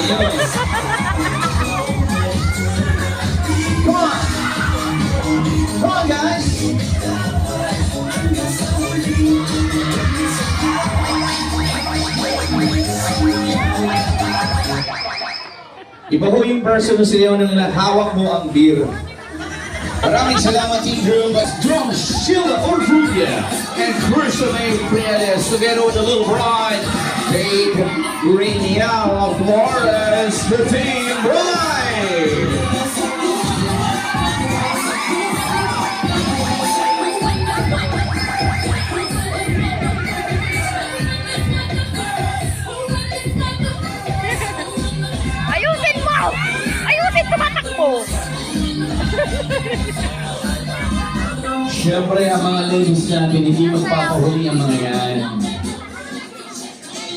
Come on! Come on, guys! Iba ho yung person na sila nang hawak mo ang beer. Maraming salamat, Team Drum. Drum Sheila Ortrudia and Christine Prianes together with the little bride, Kate Rainiel Flores, the Team Bride. Ayusin mo! Ayusin, tumatakbo! Siyempre, ang mga ladies natin, hindi magpapahuli ang mga yan.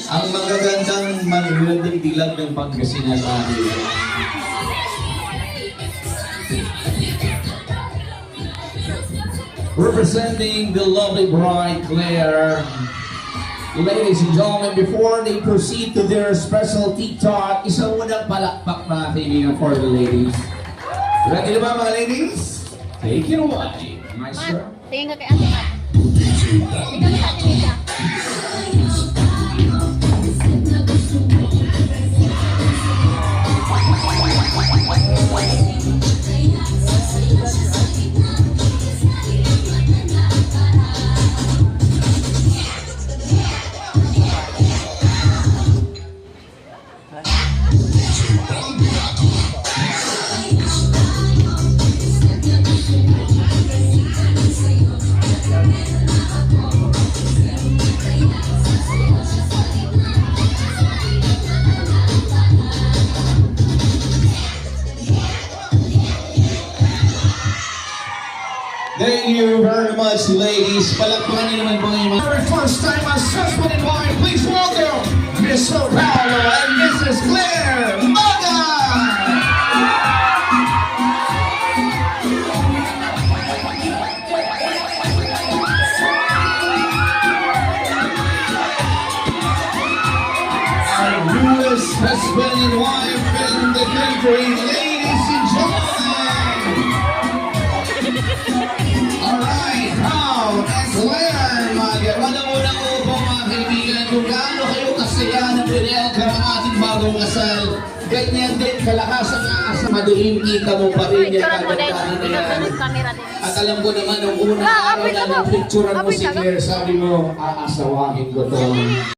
Ang magagandang manulad dilag ng Pangasinan natin. Representing the lovely bride, Claire. Ladies and gentlemen, before they proceed to their special TikTok, isang unang palakpak na kaibigan for the ladies. Ready na ba mga ladies? Take it away, Maestro. Tingin ka kay Ate Mat. Tingin ka Ate Mika. Thank you very much, ladies. Palakpakan niyo naman po ngayon. Very first time as husband and wife, please welcome Mr. Paolo and Mrs. Claire Maga! Our newest husband and wife in the country, ladies and gentlemen. Alright, now, Claire Maga. Unang-unang upang mga kaibigan, kung gaano kayo kasaya ng Brunel ka ng ating bagong kasal, ganyan din kalakas ang aasa. Madilim kita mo pa rin yung kagandahan na yan. At alam ko naman, nung unang araw na ng picturean mo si Claire, sabi mo, aasawahin ko to.